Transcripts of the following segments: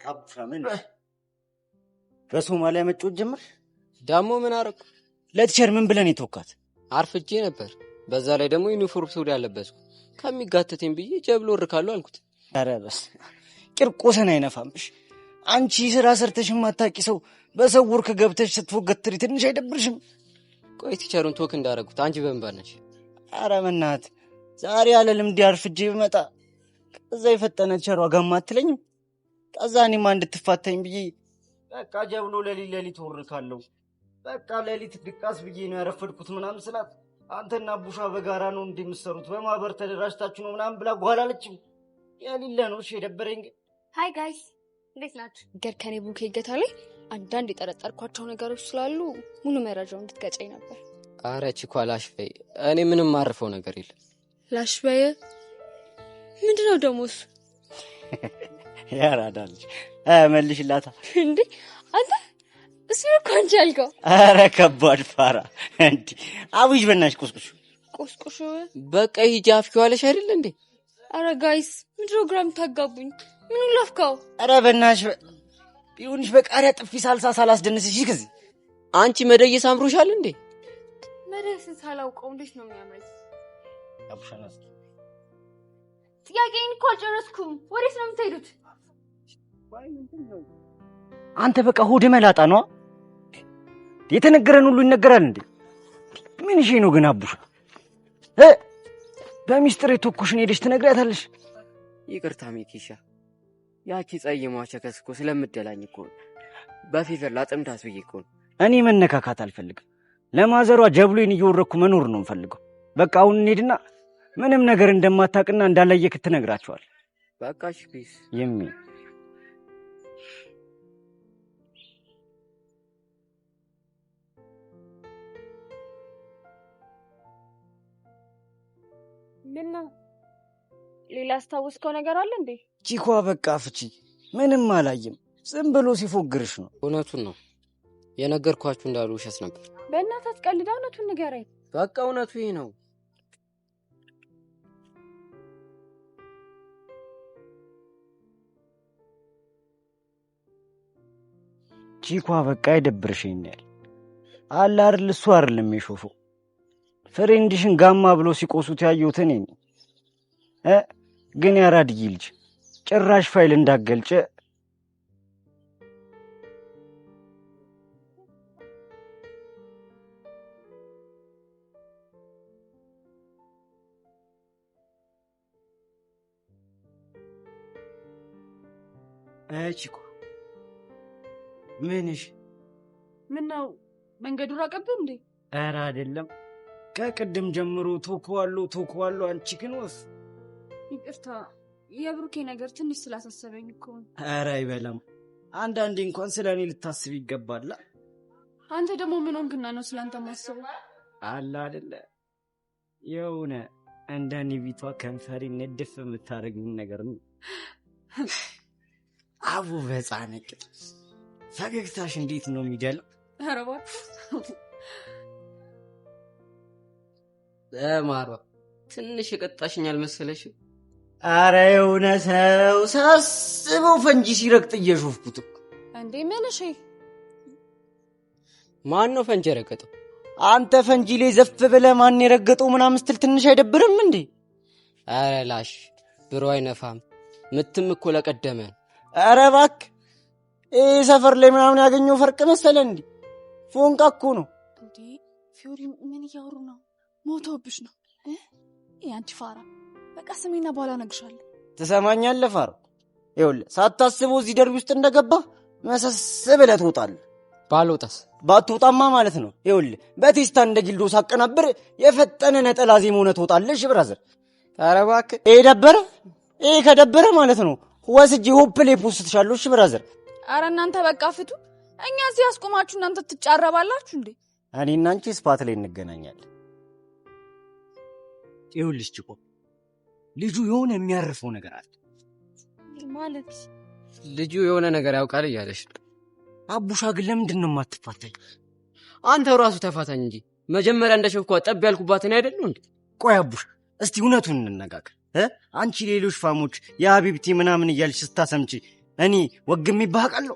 አቡሻ ምን በሶማሊያ መጮት ጀመር? ዳሞ ምን አረኩ? ለቲቸር ምን ብለን የተወካት? አርፍጄ ነበር። በዛ ላይ ደግሞ ዩኒፎርም ሱሪ ያለበስኩ ከሚጋተተኝ ብዬ ጀብሎ እርካለሁ አልኩት። ኧረ በስ ቂርቆስን አይነፋምሽ። አንቺ ስራ ሰርተሽ ማታቂ ሰው በሰው ወርክ ገብተሽ ስትፎገትሪ ትንሽ አይደብርሽም? ቆይ ቲቸሩን ቶክ እንዳረጉት አንቺ በእንባነሽ። ኧረ በእናትህ ዛሬ ያለ ልምድ አርፍጄ ብመጣ ከዛ የፈጠነ ቲቸሯ ጋማ አትለኝም? ከዛ እኔማ እንድትፋታኝ ብዬ በቃ ጀብሎ ለሊት ወርካለሁ። በቃ ለሊት ድቃስ ብዬ ነው ያረፈድኩት ምናምን ስላት አንተና አቡሻ በጋራ ነው እንደምትሰሩት በማህበር ተደራጅታችሁ ነው ምናምን ብላ ጓላለችም። ያሊለ ነው እሺ የደበረኝ። ሃይ ጋይስ እንዴት ናችሁ? ከኔ ቡክ ይገታ ላይ አንዳንድ የጠረጠርኳቸው ነገሮች ስላሉ ሙሉ መረጃው እንድትገጨኝ ነበር። አረ ቺኳ ላሽበይ፣ እኔ ምንም ማርፈው ነገር የለም። ላሽበይ ምንድነው ደሞስ? ያራዳልሽ መልሽላታ እንዴ አንተ እሱ ኮንቻ አልከው። አረ ከባድ ፋራ እንዴ አውጅ በእናትሽ ቁስቁሽ በቃ ሂጂ አፍኪዋለሽ አይደል እንዴ? አረ ጋይስ ምንድነው ግራም ታጋቡኝ? ምን ላፍካው? አረ በእናትሽ ቢሆንሽ በቃሪያ ጥፊ ሳልሳ ሳላስደንስሽ ይክዚ። አንቺ መደየስ አምሮሻል እንዴ? መደየስ ሳላውቀው እንዴት ነው የሚያምረኝ? አቡሻናስ ጥያቄን እኮ አልጨረስኩም። ወዴት ነው የምትሄዱት? አንተ በቃ ሆድ መላጣ ነው። የተነገረን ሁሉ ይነገራል እንዴ? ምን እሺ ነው ግን አቡሻ በሚስጥር የተኩሽን ሄደሽ ትነግሪያታለሽ? ይቅርታ ሚኪሻ፣ ያቺ ጸይሟ ቸከስኮ ስለምደላኝ እኮ በፊፈር ላጥምዳት ብዬ እኮ። እኔ መነካካት አልፈልግም። ለማዘሯ ጀብሎን እየወረኩ መኖር ነው የምፈልገው። በቃ አሁን እንሂድና ምንም ነገር እንደማታውቅና እንዳላየክ ትነግራቸዋል። በቃ እሺ ፒስ የሚ ምንና ሌላ አስታውስከው ነገር አለ እንዴ? ቺኳ በቃ ፍቺ ምንም አላየም። ዝም ብሎ ሲፎግርሽ ነው። እውነቱን ነው የነገርኳችሁ እንዳሉ ውሸት ነበር። በእናትህ አትቀልድ፣ እውነቱን ንገረኝ። በቃ እውነቱ ይሄ ነው። ቺኳ በቃ ይደብርሽኛል። አለ አይደል እሱ አይደለም የሾፈው ፍሬንድሽን ጋማ ብሎ ሲቆሱት ያየሁት እኔ ነኝ። ግን ያራድይ ልጅ ጭራሽ ፋይል እንዳገልጨ ቺኮ ምንሽ? ምነው መንገዱ ራቀብህ እንዴ? ኧረ አይደለም ከቅድም ጀምሮ ቶኮዋለሁ አንቺ ግን ወፍ። ይቅርታ የብሩኬ ነገር ትንሽ ስላሳሰበኝ እኮ። ኧረ አይበላም። አንዳንዴ እንኳን ስለኔ ልታስብ ይገባል። አንተ ደግሞ ምን ሆንክና ነው ስላንተ ማስበው? አለ አይደለ የሆነ እንደኔ ቢቷ ከንፈሪ ነድፍ የምታረግኝ ነገር ነው። አቡ በጻነቅ ፈገግታሽ እንዴት ነው የሚደለው? ኧረ እባክህ ማሯ ትንሽ የቀጣሽኛል መሰለሽ? አረ የሆነ ሰው ሳስበው ፈንጂ ሲረግጥ እየሾፍኩት እንዴ። ምን እሺ ማን ነው ፈንጂ የረገጠው? አንተ ፈንጂ ላይ ዘፍ ብለህ ማን የረገጠው ምናምን ስትል ትንሽ አይደብርም እንዴ? አረ ላሽ ብሮ አይነፋም። ምትም እኮ ለቀደመን። አረ እባክህ ሰፈር ላይ ምናምን ያገኘው ፈርቅ መሰለ እንዴ? ፎንቃ እኮ ነው እንዴ። ፊዮሪ ምን እያወሩ ነው? ሞቶብሽ ነው ያንቺ ፋራ። በቃ ስሜና በኋላ እነግርሻለሁ። ትሰማኛለህ ፋራ? ይኸውልህ ሳታስበው እዚህ ደርቢ ውስጥ እንደገባ መሰስ ብለህ ትወጣለህ። ባልወጣስ? ባትወጣማ ማለት ነው ይኸውልህ በቴስታ እንደ ጊልዶ ሳቀናብር የፈጠነ ነጠላ ዜማ ሆነህ ትወጣለህ። እሺ ብራዘር። ኧረ እባክህ ይሄ ከደበረ ማለት ነው ወስጄ ሆፕሌ ፖስትሻለሁ። እሺ ብራዘር። ኧረ እናንተ በቃ ፍቱ። እኛ እዚህ አስቆማችሁ እናንተ ትጫረባላችሁ እንዴ? እኔና አንቺ ስፓት ላይ እንገናኛለን። ይኸውልሽ ጭቆ ልጁ የሆነ የሚያርፈው ነገር አለ ማለት። ልጁ የሆነ ነገር ያውቃል እያለሽ አቡሻ ግን ለምንድን ነው የማትፋታኝ? አንተ ራሱ ተፋታኝ እንጂ መጀመሪያ እንደሸፍኳ ጠብ ያልኩባትን አይደለም እንዴ? ቆይ አቡሻ እስቲ እውነቱን እንነጋገር። አንቺ ሌሎች ፋሞች የሀቢብቲ ምናምን እያልሽ ስታሰምጪ እኔ ወግም ይባቃለሁ።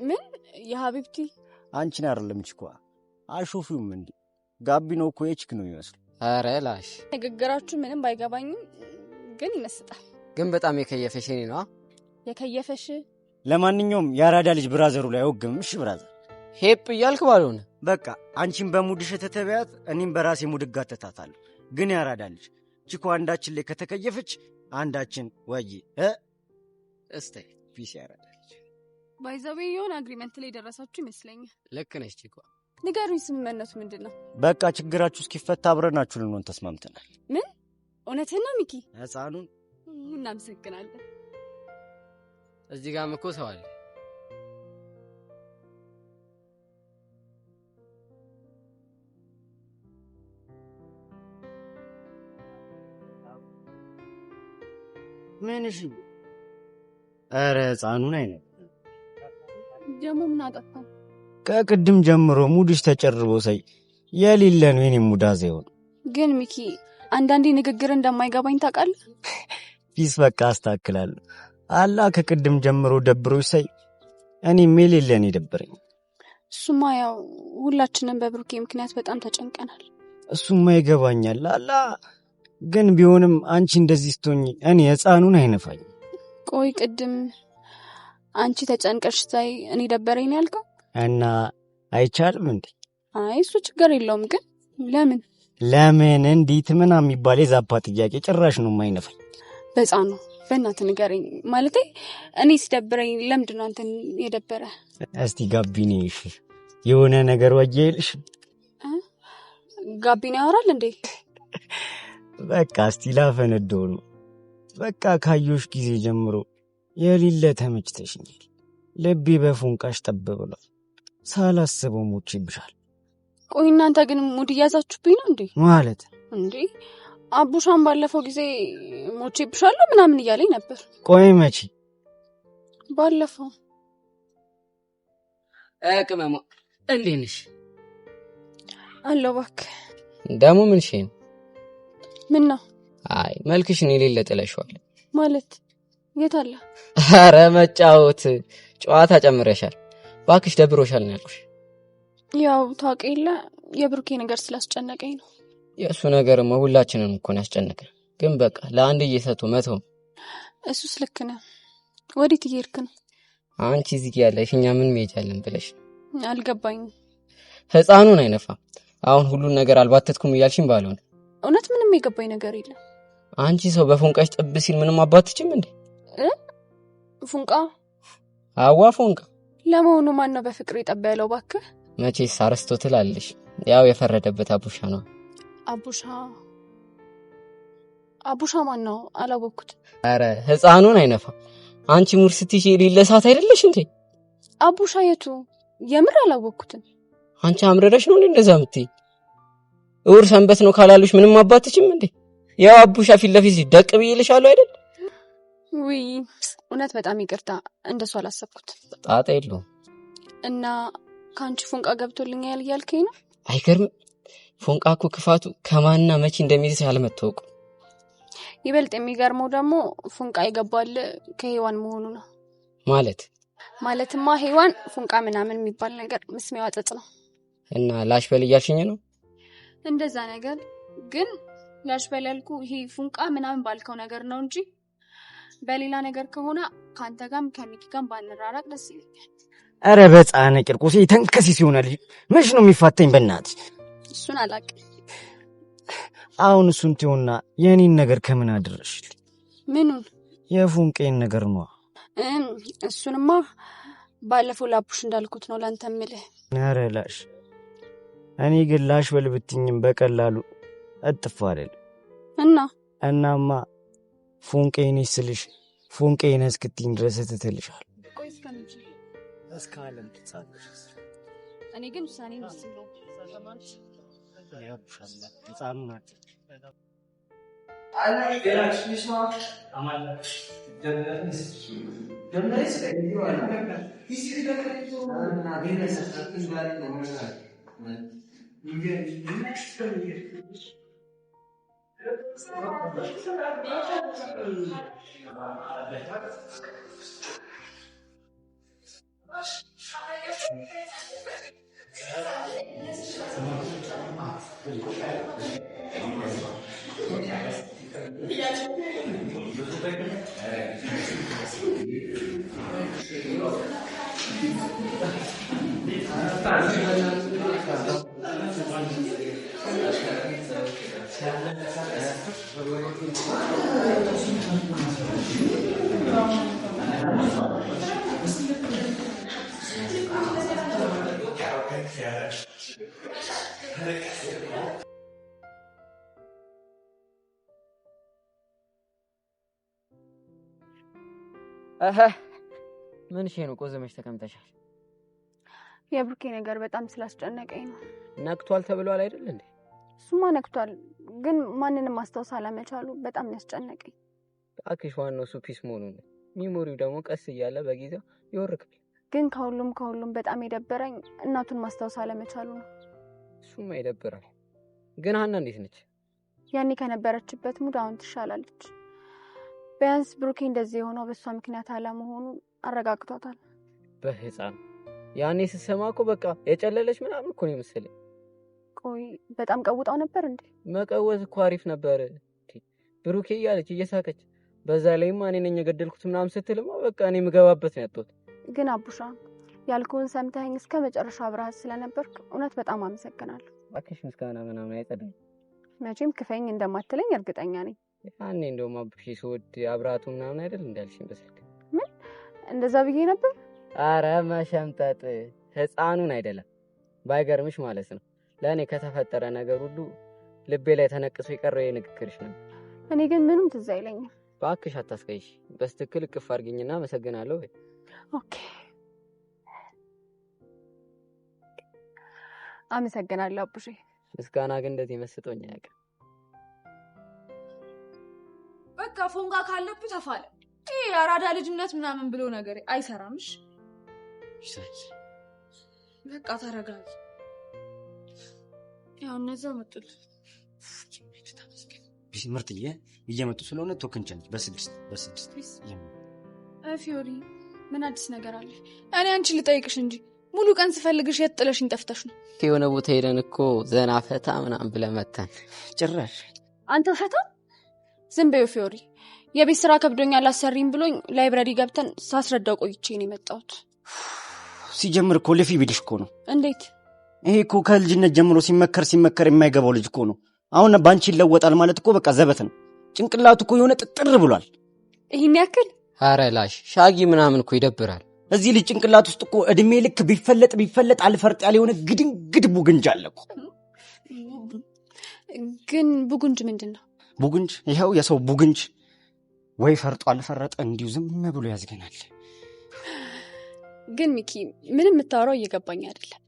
ምን የሀቢብቲ አንቺን አይደለም ችኳ አሾፊውም እንዴ ጋቢኖ እኮ የችክ ነው ይመስል። ኧረ ላሽ ንግግራችሁ ምንም ባይገባኝም ግን ይመስጣል። ግን በጣም የከየፈሽ እኔ ነው የከየፈሽ። ለማንኛውም የአራዳ ልጅ ብራዘሩ ላይ ወግም። እሺ ብራዘር ሄፕ እያልክ ባልሆነ በቃ አንቺን በሙድሽ ተተበያት፣ እኔም በራሴ ሙድ ጋተታታለሁ። ግን ያራዳ ልጅ ቺኮ አንዳችን ላይ ከተከየፈች አንዳችን ወይ እስቲ ፒስ ያራዳ ልጅ ባይዘዌ የሆነ አግሪመንት ላይ ደረሳችሁ ይመስለኛል። ልክ ነሽ ቺኮ። ንገሩኝ ስምምነቱ ምንድነው? በቃ ችግራችሁ እስኪፈታ አብረናችሁ ልንሆን ተስማምተናል። ምን እውነትህን ነው ሚኪ? ህፃኑን እናመሰግናለን። እዚህ ጋር እኮ ሰው አለ። ምን እሺ? ኧረ ህፃኑን አይነት ደግሞ ምን አጠፋ? ከቅድም ጀምሮ ሙድሽ ተጨርቦ ሳይ የሌለ ነው የኔ ሙዳዝ ይሆን። ግን ሚኪ አንዳንዴ ንግግር እንደማይገባኝ ታውቃለህ። ፒስ በቃ አስተካክላለሁ። አላ ከቅድም ጀምሮ ደብሮሽ ሳይ እኔ የሌለ ነው የደበረኝ። እሱማ ያው ሁላችንም በብሩኬ ምክንያት በጣም ተጨንቀናል። እሱማ ይገባኛል አላ ግን ቢሆንም አንቺ እንደዚህ ስትሆኚ እኔ ህፃኑን አይነፋኝ። ቆይ ቅድም አንቺ ተጨንቀሽ ሳይ እኔ ደበረኝ ያልከው እና አይቻልም እንዴ? አይ እሱ ችግር የለውም። ግን ለምን እንዴት ምናምን የሚባል የዛባ ጥያቄ ጭራሽ ነው የማይነፋኝ። በህፃኑ በእናትህ ንገረኝ። ማለቴ እኔ ሲደብረኝ ለምንድን ነው አንተን የደበረ? እስቲ ጋቢኔ የሆነ ነገር ወየልሽ። ጋቢኔ ያወራል እንዴ? በቃ እስቲ ላፈነደው ነው። በቃ ካዮሽ ጊዜ ጀምሮ የሌለ ተመችተሽኛል። ልቤ በፎንቃሽ ጠብ ብሏል። ሳላስበው ሞቼብሻል። ቆይ እናንተ ግን ሙድ እያዛችሁብኝ ነው እንዴ? ማለት እንዴ አቡሻን ባለፈው ጊዜ ሞቼብሻለሁ ምናምን እያለኝ ነበር። ቆይ መቼ? ባለፈው። ቅመማ እንዴት ነሽ? አለሁ እባክህ። ደግሞ ምን ሽ ነው? ምን ነው? አይ መልክሽን የሌለ ጥለሽዋል። ማለት የት አለ? ኧረ መጫወት ጨዋታ ጨምረሻል። ባክሽ ደብሮሻል ነው ያልኩሽ። ያው ታውቂ የለ የብሩኬ ነገር ስላስጨነቀኝ ነው። የእሱ ነገርማ ሁላችንም እኮ ነው ያስጨነቀን። ግን በቃ ለአንድ እየሰጡ መተው። እሱስ ልክ ነው። ወዴት እየሄድክ ነው? አንቺ እዚህ ያለሽ እኛ ምን መሄጃለን ብለሽ? አልገባኝም። ህፃኑን አይነፋም። አሁን ሁሉን ነገር አልባተትኩም እያልሽኝ ባልሆነ እውነት ምንም የገባኝ ነገር የለም። አንቺ ሰው በፎንቃሽ ጥብ ሲል ምንም አባትችም እንዴ? ፉንቃ? አዋ ፉንቃ። ለመሆኑ ማን ነው በፍቅር የጠባ ያለው? እባክህ መቼስ አርስቶትል አለሽ። ያው የፈረደበት አቡሻ ነው። አቡሻ ማን ነው? አላወኩት። አረ ህፃኑን አይነፋም። አንቺ ሙር ስትይ ሊለሳት አይደለሽ እንዴ? አቡሻ የቱ? የምር አላወኩትም። አንቺ አምረረሽ ነው እንደዛ የምትይ? እውር ሰንበት ነው ካላሉሽ ምንም አባትችም እንዴ? ያው አቡሻ ፊት ለፊት ደቅ ብዬልሻለሁ አይደል? ውይ እውነት በጣም ይቅርታ፣ እንደሱ አላሰብኩት። ጣጣ የለውም። እና ካንቺ ፉንቃ ገብቶልኛል እያልከኝ ነው? አይገርም። ፉንቃ እኮ ክፋቱ ከማንና መቼ እንደሚይዝ ያለመታወቁ። ይበልጥ የሚገርመው ደግሞ ፉንቃ ይገባል ከሔዋን መሆኑ ነው። ማለትማ ሔዋን ፉንቃ ምናምን የሚባል ነገር መስሚያዋ ጥጥ ነው። እና ላሽበል እያልሽኝ ነው? እንደዛ ነገር ግን ላሽበል ያልኩ ይሄ ፉንቃ ምናምን ባልከው ነገር ነው እንጂ በሌላ ነገር ከሆነ ካንተ ጋርም ከሚኪ ጋርም ባንራራቅ ደስ ይለኛል። አረ በጻነ ቂርቆስ ተንከሲስ ይሆናል። መች ነው የሚፋተኝ? በእናትህ እሱን አላውቅም። አሁን እሱን ትሆና የኔን ነገር ከምን አድርሽ? ምኑን? የፉንቄን ነገር ነው። እሱንማ ባለፈው ላቡሽ እንዳልኩት ነው ላንተ ምልህ። አረ ላሽ እኔ ግን ላሽ በልብትኝም በቀላሉ እጥፍ አይደል? እናማ ፉንቄኔ ስልሽ ፉንቄኔ እስክትኝ ድረስ ትተልሻል። ቆይ እስከምንጭ እስካለም ተጻፈሽ። እኔ ግን ውሳኔ ወስኜ ነው። ያብሻላ ተጻምናት አላይ ገራችሽ ነው አማላሽ ደምነስ ከይዋና ይሲ ደከይቶ እና ቢነሰት እንዳለ ነው ማለት ይገኝ ምን ሽ ነው ቆዘመሽ ተቀምጠሻል? የብሩኬ ነገር በጣም ስላስጨነቀኝ ነው። ነክቷል ተብሏል አይደል እንዴ? እሱማ ነክቷል፣ ግን ማንንም ማስታወስ አለመቻሉ በጣም ያስጨነቀኝ። አክሽ ዋናው እሱ ፒስ መሆኑ ነው። ሚሞሪው ደግሞ ቀስ እያለ በጊዜው ይወርቃል። ግን ከሁሉም በጣም የደበረኝ እናቱን ማስታወስ አለመቻሉ ነው። እሱማ ይደብራል። ግን ሀና እንዴት ነች? ያኔ ከነበረችበት ሙድ አሁን ትሻላለች። ቢያንስ ብሩኬ እንደዚህ የሆነው በሷ ምክንያት አለመሆኑ አረጋግቷታል። በህፃን ያኔ ስትሰማ እኮ በቃ የጨለለች ምናምን እኮ ነው የመሰለኝ። ቆይ በጣም ቀውጣው ነበር እንዴ? መቀወዝ እኮ አሪፍ ነበር። ብሩኬ እያለች እየሳቀች በዛ ላይማ እኔ ነኝ የገደልኩት ምናምን ስትልማ በቃ እኔ የምገባበት ነው ያጣሁት። ግን አቡሻ ያልኩህን ሰምተኸኝ እስከ መጨረሻ አብረሃት ስለነበርክ እውነት በጣም አመሰግናለሁ። እባክሽ ምስጋና ምናምን አይጸድም። መቼም ክፈኝ እንደማትለኝ እርግጠኛ ነኝ። ያኔ እንደውም አቡሽ ስወድ አብራቱ ምናምን አይደል እንዳልሽኝ በስልክ። ምን እንደዛ ብዬ ነበር? አረ መሸምጠጥ ህፃኑን አይደለም ባይገርምሽ ማለት ነው። ለእኔ ከተፈጠረ ነገር ሁሉ ልቤ ላይ ተነቅሶ የቀረው የንግግርሽ ነው። እኔ ግን ምንም ትዝ አይለኝም። እባክሽ አታስቀይሽ። በስትክክል እቅፍ አድርጊኝና አመሰግናለሁ። ኦኬ አመሰግናለሁ አቡሽ። ምስጋና ግን እንደዚህ መስጦኝ አያውቅም። በቃ ፎንጋ ካለብህ ተፋለ። ይሄ አራዳ ልጅነት ምናምን ብሎ ነገር አይሰራምሽ። በቃ ተረጋጊ። ያው እነዛው መጡል ምርጥዬ እየመጡ ስለሆነ ቶክንቸን በስድስት ፊዮሪ ምን አዲስ ነገር አለ? እኔ አንቺ ልጠይቅሽ እንጂ ሙሉ ቀን ስፈልግሽ የት ጥለሽኝ ጠፍተሽ ነው? የሆነ ቦታ ሄደን እኮ ዘና ፈታ ምናምን ብለን መተን። ጭራሽ አንተ ፈታ? ዝም በይው ፊዮሪ። የቤት ስራ ከብዶኛል አሰሪኝ ብሎኝ ላይብራሪ ገብተን ሳስረዳው ቆይቼ ነው የመጣሁት። ሲጀምር እኮ ለፊ ቢልሽ እኮ ነው። እንዴት? ይሄ እኮ ከልጅነት ጀምሮ ሲመከር የማይገባው ልጅ እኮ ነው። አሁን ባንቺ ይለወጣል ማለት እኮ በቃ ዘበት ነው። ጭንቅላቱ እኮ የሆነ ጥጥር ብሏል። ይሄን ያክል? ኧረ ላሽ ሻጊ ምናምን እኮ ይደብራል። እዚህ ልጅ ጭንቅላት ውስጥ እኮ እድሜ ልክ ቢፈለጥ አልፈርጥ ያለ የሆነ ግድንግድ ቡግንጅ አለ እኮ። ግን ቡግንጅ ምንድን ነው? ቡግንጅ ይኸው የሰው ቡግንጅ ወይ ፈርጦ አልፈረጠ እንዲሁ ዝም ብሎ ያዝገናል። ግን ሚኪ ምንም የምታወራው እየገባኝ አይደለም።